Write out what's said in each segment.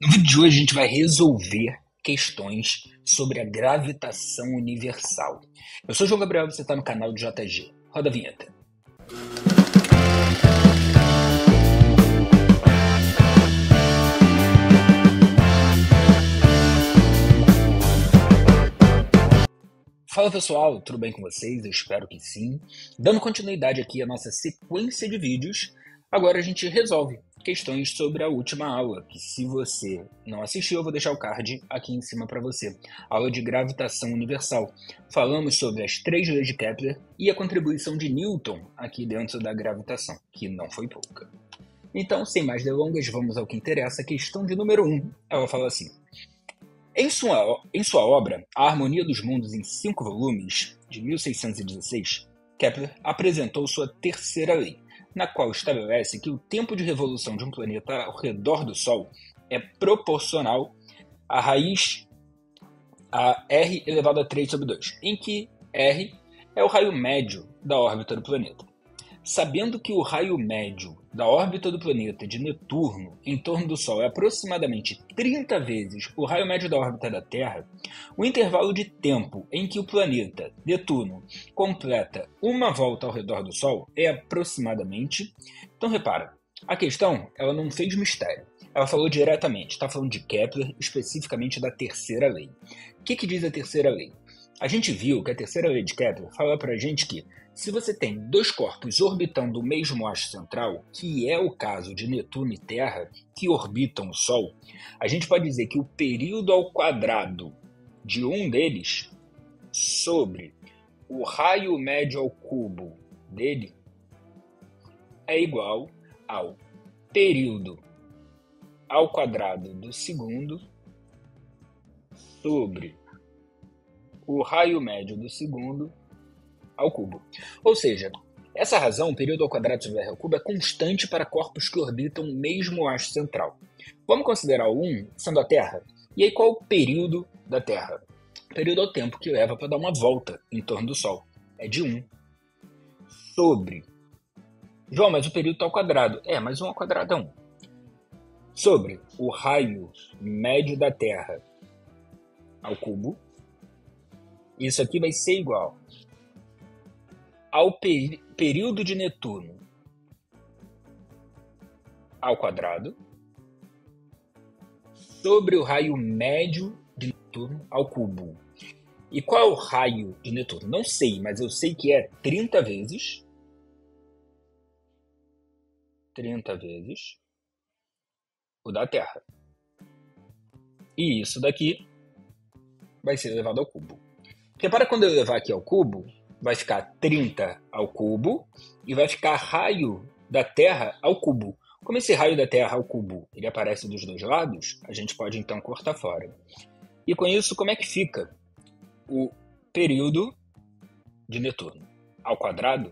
No vídeo de hoje a gente vai resolver questões sobre a gravitação universal. Eu sou o João Gabriel e você está no canal do JG. Roda a vinheta. Fala pessoal, tudo bem com vocês? Eu espero que sim. Dando continuidade aqui à nossa sequência de vídeos, agora a gente resolve questões sobre a última aula, que se você não assistiu, eu vou deixar o card aqui em cima para você. Aula de gravitação universal. Falamos sobre as 3 leis de Kepler e a contribuição de Newton aqui dentro da gravitação, que não foi pouca. Então, sem mais delongas, vamos ao que interessa. Questão de número 1. Ela fala assim: Em sua obra, A Harmonia dos Mundos em 5 volumes, de 1616, Kepler apresentou sua terceira lei, na qual estabelece que o tempo de revolução de um planeta ao redor do Sol é proporcional à raiz a r elevado a 3 sobre 2, em que r é o raio médio da órbita do planeta. Sabendo que o raio médio da órbita do planeta de Netuno em torno do Sol é aproximadamente 30 vezes o raio médio da órbita da Terra, o intervalo de tempo em que o planeta Netuno completa uma volta ao redor do Sol é aproximadamente... Então repara, a questão ela não fez mistério. Ela falou diretamente, está falando de Kepler, especificamente da terceira lei. O que diz a terceira lei? A gente viu que a terceira lei de Kepler fala para a gente que se você tem 2 corpos orbitando o mesmo eixo central, que é o caso de Netuno e Terra, que orbitam o Sol, a gente pode dizer que o período ao quadrado de um deles sobre o raio médio ao cubo dele é igual ao período ao quadrado do segundo sobre o raio médio do segundo ao cubo. Ou seja, essa razão, o período ao quadrado sobre r ao cubo, é constante para corpos que orbitam o mesmo eixo central. Vamos considerar o 1 sendo a Terra. E aí qual é o período da Terra? O período é o tempo que leva para dar uma volta em torno do Sol. É de 1 sobre... João, mas o período está ao quadrado. Mas 1 ao quadrado é 1. Sobre o raio médio da Terra ao cubo. Isso aqui vai ser igual ao período de Netuno ao quadrado sobre o raio médio de Netuno ao cubo. E qual é o raio de Netuno? Não sei, mas eu sei que é 30 vezes o da Terra. E isso daqui vai ser elevado ao cubo. Repara, quando eu levar aqui ao cubo, vai ficar 30 ao cubo e vai ficar raio da Terra ao cubo. Como esse raio da Terra ao cubo ele aparece dos 2 lados, a gente pode então cortar fora. E com isso, como é que fica o período de Netuno? Ao quadrado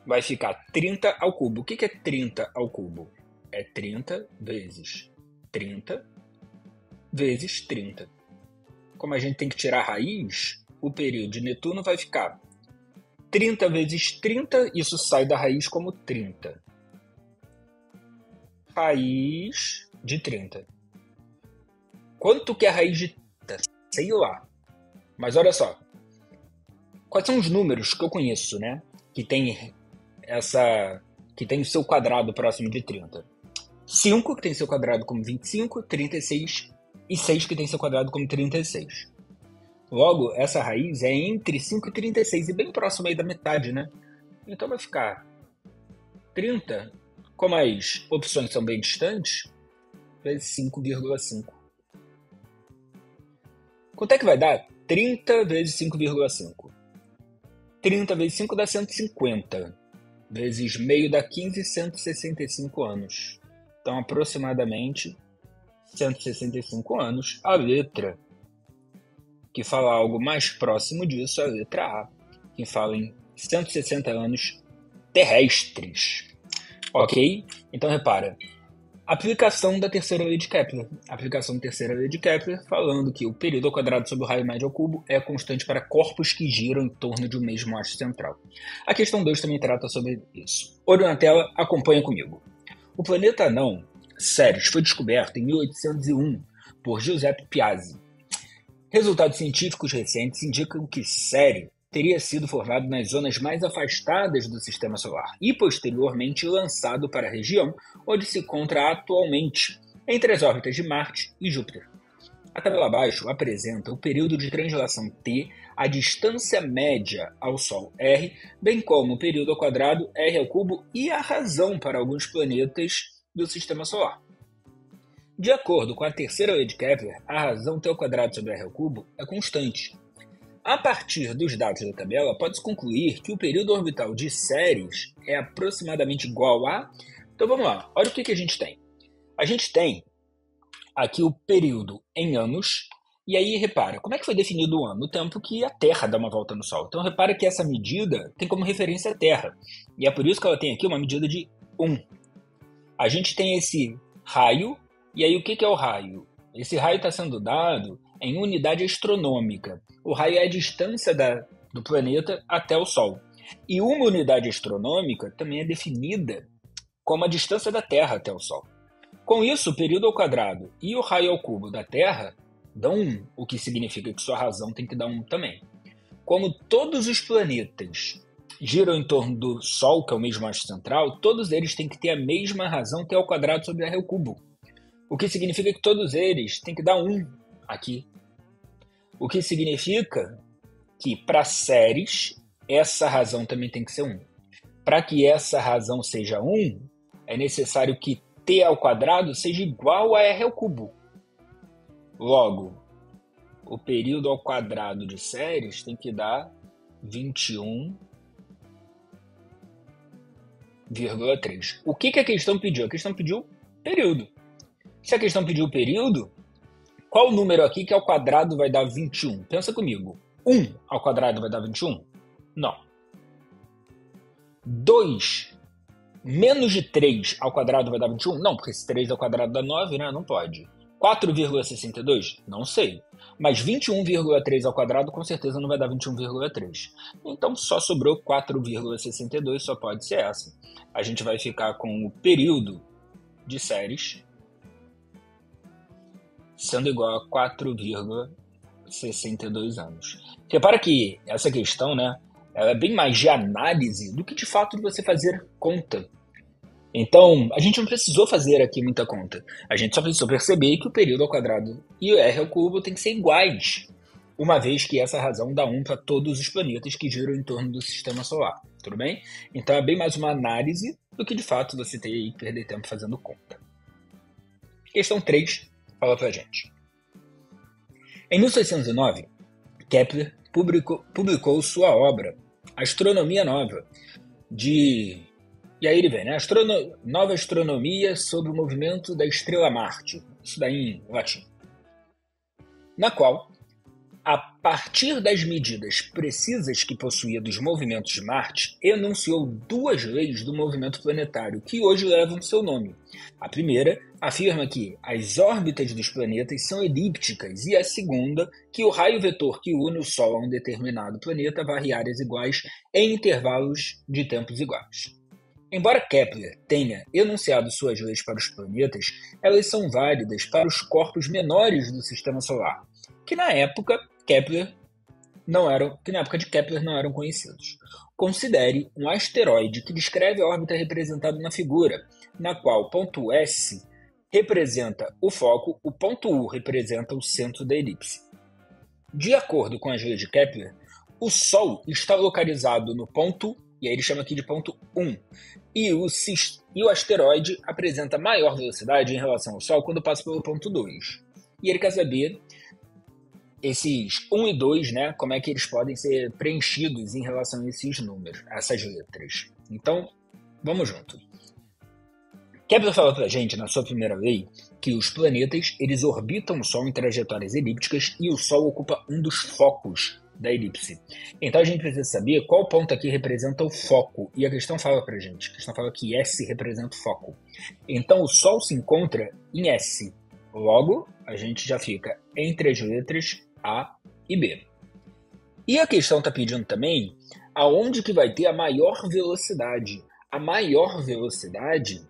vai ficar 30 ao cubo. O que é 30 ao cubo? É 30 vezes 30 vezes 30. Como a gente tem que tirar a raiz, o período de Netuno vai ficar 30 vezes 30, isso sai da raiz como 30. Raiz de 30. Quanto que é a raiz de 30? Sei lá. Mas olha só. Quais são os números que eu conheço, né? Que tem o seu quadrado próximo de 30. 5, que tem seu quadrado como 25, 36 e 6, que tem seu quadrado como 36. Logo, essa raiz é entre 5 e 36, e bem próximo aí da metade, né? Então vai ficar 30, como as opções são bem distantes, vezes 5,5. Quanto é que vai dar? 30 vezes 5,5. 30 vezes 5 dá 150. Vezes meio dá 15, 165 anos. Então, aproximadamente 165 anos. A letra que fala algo mais próximo disso é a letra A, que fala em 160 anos terrestres. Ok? Então, repara. Aplicação da terceira lei de Kepler. Aplicação da terceira lei de Kepler falando que o período ao quadrado sobre o raio médio ao cubo é constante para corpos que giram em torno de um mesmo eixo central. A questão 2 também trata sobre isso. Olho na tela, acompanha comigo. O planeta anão Ceres foi descoberto em 1801 por Giuseppe Piazzi. Resultados científicos recentes indicam que Ceres teria sido formado nas zonas mais afastadas do Sistema Solar e posteriormente lançado para a região onde se encontra atualmente, entre as órbitas de Marte e Júpiter. A tabela abaixo apresenta o período de translação T, a distância média ao Sol R, bem como o período ao quadrado R ao cubo e a razão para alguns planetas do Sistema Solar. De acordo com a terceira lei de Kepler, a razão T ao quadrado sobre R ao cubo é constante. A partir dos dados da tabela, pode-se concluir que o período orbital de Ceres é aproximadamente igual a... Então vamos lá, olha o que a gente tem. A gente tem aqui o período em anos, e aí repara, como é que foi definido o ano? O tempo que a Terra dá uma volta no Sol. Então repara que essa medida tem como referência a Terra, e é por isso que ela tem aqui uma medida de 1. A gente tem esse raio, e aí o que é o raio? Esse raio está sendo dado em unidade astronômica. O raio é a distância do planeta até o Sol. E uma unidade astronômica também é definida como a distância da Terra até o Sol. Com isso, o período ao quadrado e o raio ao cubo da Terra dão 1, o que significa que sua razão tem que dar 1 também. Como todos os planetas giram em torno do Sol, que é o mesmo eixo central, todos eles têm que ter a mesma razão T ao quadrado sobre R ao cubo. O que significa que todos eles têm que dar 1 aqui. O que significa que para Ceres, essa razão também tem que ser 1. Para que essa razão seja 1, é necessário que T ao quadrado seja igual a R ao cubo. Logo, o período ao quadrado de Ceres tem que dar 21,3. O que a questão pediu? A questão pediu período. Se a questão pediu período, qual número aqui que ao quadrado vai dar 21? Pensa comigo. 1 ao quadrado vai dar 21? Não. 2 menos de 3 ao quadrado vai dar 21? Não, porque se 3 ao quadrado dá 9, né? Não pode. 4,62? Não sei. Mas 21,3 ao quadrado com certeza não vai dar 21,3. Então só sobrou 4,62, só pode ser essa. A gente vai ficar com o período de Ceres sendo igual a 4,62 anos. Repara que essa questão, né, ela é bem mais de análise do que de fato de você fazer conta. Então, a gente não precisou fazer aqui muita conta. A gente só precisou perceber que o período ao quadrado e o R ao cubo tem que ser iguais, uma vez que essa razão dá 1 para todos os planetas que giram em torno do Sistema Solar. Tudo bem? Então, é bem mais uma análise do que de fato você ter que perder tempo fazendo conta. Questão 3 fala pra gente. Em 1609, Kepler publicou sua obra Astronomia Nova, e aí ele vem, né? Nova Astronomia sobre o movimento da estrela Marte, isso daí em latim, na qual, a partir das medidas precisas que possuía dos movimentos de Marte, enunciou 2 leis do movimento planetário que hoje levam seu nome. A primeira afirma que as órbitas dos planetas são elípticas e a segunda que o raio vetor que une o Sol a um determinado planeta varre áreas iguais em intervalos de tempos iguais. Embora Kepler tenha enunciado suas leis para os planetas, elas são válidas para os corpos menores do Sistema Solar, que na época de Kepler não eram conhecidos. Considere um asteroide que descreve a órbita representada na figura, na qual o ponto S representa o foco, o ponto U representa o centro da elipse. De acordo com as leis de Kepler, o Sol está localizado no ponto, e aí ele chama aqui de ponto 1, e o asteroide apresenta maior velocidade em relação ao Sol quando passa pelo ponto 2. E ele quer saber esses 1 e 2, né, como é que eles podem ser preenchidos em relação a esses números, a essas letras. Então, vamos junto. Kepler fala pra gente, na sua primeira lei, que os planetas eles orbitam o Sol em trajetórias elípticas e o Sol ocupa um dos focos da elipse. Então a gente precisa saber qual ponto aqui representa o foco. E a questão fala pra gente, a questão fala que S representa o foco. Então o Sol se encontra em S. Logo, a gente já fica entre as letras A e B. E a questão está pedindo também aonde que vai ter a maior velocidade. A maior velocidade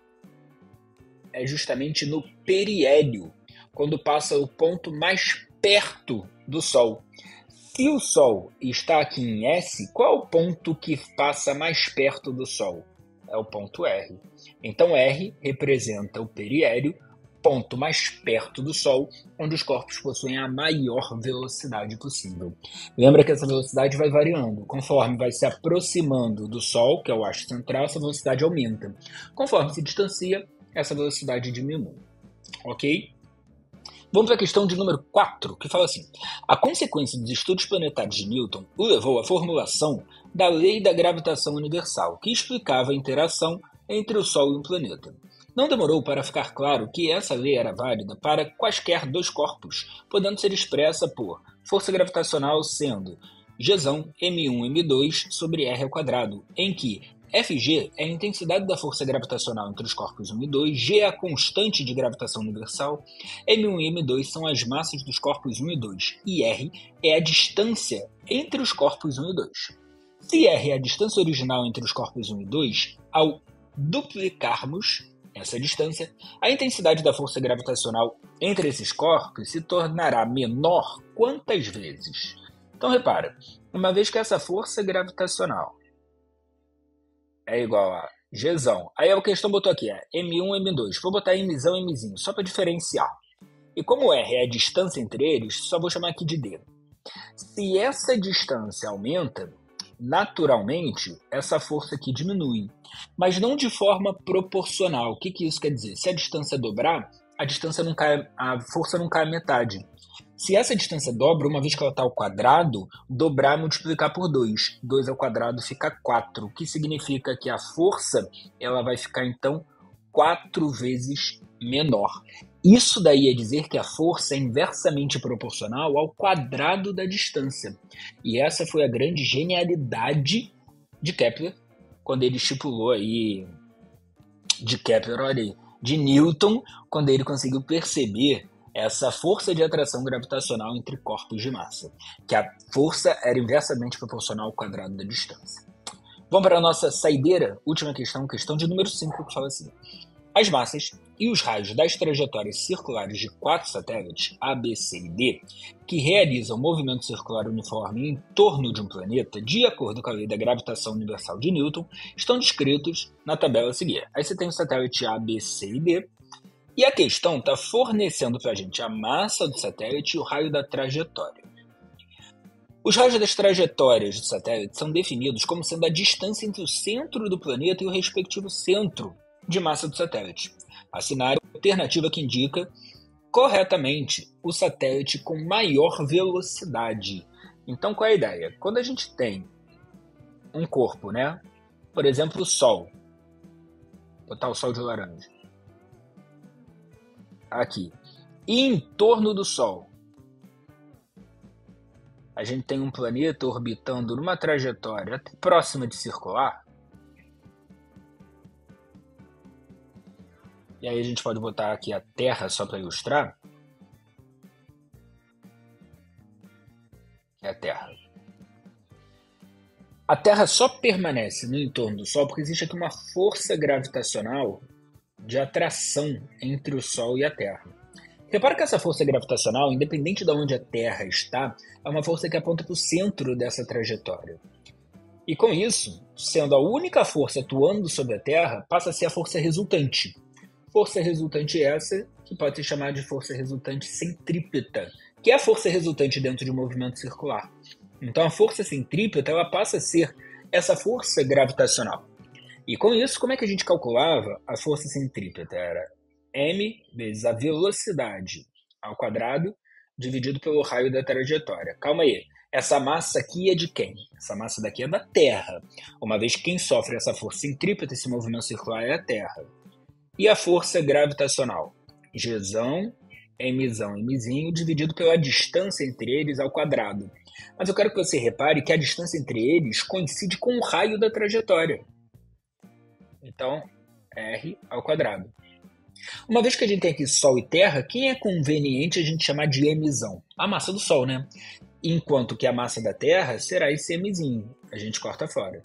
é justamente no periélio, quando passa o ponto mais perto do Sol. Se o Sol está aqui em S, qual é o ponto que passa mais perto do Sol? É o ponto R. Então R representa o periélio, ponto mais perto do Sol, onde os corpos possuem a maior velocidade possível. Lembra que essa velocidade vai variando. Conforme vai se aproximando do Sol, que é o eixo central, essa velocidade aumenta. Conforme se distancia, essa velocidade diminui. Ok? Vamos para a questão de número 4, que fala assim: a consequência dos estudos planetários de Newton o levou à formulação da lei da gravitação universal, que explicava a interação entre o Sol e um planeta. Não demorou para ficar claro que essa lei era válida para quaisquer dois corpos, podendo ser expressa por força gravitacional sendo Gzão m1m2 sobre r ao quadrado, em que Fg é a intensidade da força gravitacional entre os corpos 1 e 2, G é a constante de gravitação universal, M1 e M2 são as massas dos corpos 1 e 2, e R é a distância entre os corpos 1 e 2. Se R é a distância original entre os corpos 1 e 2, ao duplicarmos essa distância, a intensidade da força gravitacional entre esses corpos se tornará menor quantas vezes? Então repara, uma vez que essa força gravitacional é igual a Gzão. Aí a questão botou aqui, M1, M2. Vou botar Mzão, Mzinho, só para diferenciar. E como R é a distância entre eles, só vou chamar aqui de D. Se essa distância aumenta, naturalmente, essa força aqui diminui. Mas não de forma proporcional. O que isso quer dizer? Se a distância dobrar, a força não cai à metade. Se essa distância dobra, uma vez que ela está ao quadrado, dobrar e multiplicar por 2. 2 ao quadrado fica 4, o que significa que a força ela vai ficar, então, 4 vezes menor. Isso daí é dizer que a força é inversamente proporcional ao quadrado da distância. E essa foi a grande genialidade de Kepler, quando ele estipulou aí, de Newton, quando ele conseguiu perceber essa força de atração gravitacional entre corpos de massa, que a força era inversamente proporcional ao quadrado da distância. Vamos para a nossa saideira, última questão de número 5, que fala assim: as massas e os raios das trajetórias circulares de 4 satélites, A, B, C e D, que realizam movimento circular uniforme em torno de um planeta, de acordo com a lei da gravitação universal de Newton, estão descritos na tabela a seguir. Aí você tem o satélite A, B, C e D, e a questão está fornecendo para a gente a massa do satélite e o raio da trajetória. Os raios das trajetórias do satélite são definidos como sendo a distância entre o centro do planeta e o respectivo centro de massa do satélite. Assinale a alternativa que indica corretamente o satélite com maior velocidade. Então, qual é a ideia? Quando a gente tem um corpo, né? Por exemplo, o Sol. Vou botar o Sol de laranja. Aqui. E em torno do Sol, a gente tem um planeta orbitando numa trajetória próxima de circular. E aí a gente pode botar aqui a Terra só para ilustrar. É a Terra. A Terra só permanece no entorno do Sol porque existe aqui uma força gravitacional de atração entre o Sol e a Terra. Repara que essa força gravitacional, independente de onde a Terra está, é uma força que aponta para o centro dessa trajetória. E com isso, sendo a única força atuando sobre a Terra, passa a ser a força resultante. Força resultante essa que pode ser chamada de força resultante centrípeta, que é a força resultante dentro de um movimento circular. Então a força centrípeta ela passa a ser essa força gravitacional. E com isso, como é que a gente calculava a força centrípeta? Era m vezes a velocidade ao quadrado dividido pelo raio da trajetória. Calma aí, essa massa aqui é de quem? Essa massa daqui é da Terra, uma vez que quem sofre essa força centrípeta, esse movimento circular, é a Terra. E a força gravitacional? Gzão, Mzão e Mzinho dividido pela distância entre eles ao quadrado. Mas eu quero que você repare que a distância entre eles coincide com o raio da trajetória. Então, R ao quadrado. Uma vez que a gente tem aqui Sol e Terra, quem é conveniente a gente chamar de Mzão? A massa do Sol, né? Enquanto que a massa da Terra será esse Mzinho. A gente corta fora.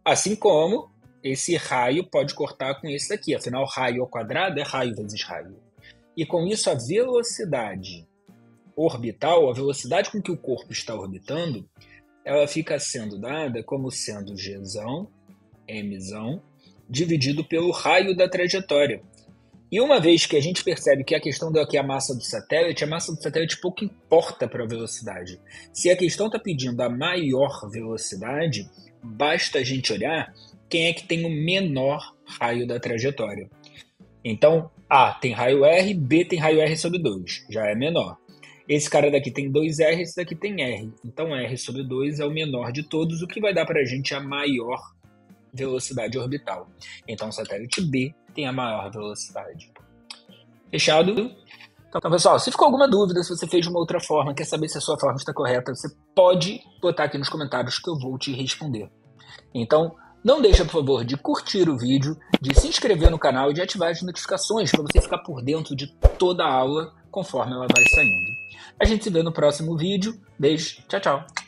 Assim como esse raio pode cortar com esse daqui. Afinal, raio ao quadrado é raio vezes raio. E com isso, a velocidade orbital, a velocidade com que o corpo está orbitando, ela fica sendo dada como sendo gzão, mzão, dividido pelo raio da trajetória. E uma vez que a gente percebe que a questão daqui é a massa do satélite pouco importa para a velocidade. Se a questão está pedindo a maior velocidade, basta a gente olhar quem é que tem o menor raio da trajetória. Então, A tem raio R, B tem raio R sobre 2, já é menor. Esse cara daqui tem 2R, esse daqui tem R. Então, R sobre 2 é o menor de todos, o que vai dar para a gente a maior velocidade orbital. Então, o satélite B tem a maior velocidade. Fechado? Então, pessoal, se ficou alguma dúvida, se você fez de uma outra forma, quer saber se a sua forma está correta, você pode botar aqui nos comentários que eu vou te responder. Então, não deixa, por favor, de curtir o vídeo, de se inscrever no canal e de ativar as notificações para você ficar por dentro de toda a aula conforme ela vai saindo. A gente se vê no próximo vídeo. Beijo, tchau, tchau.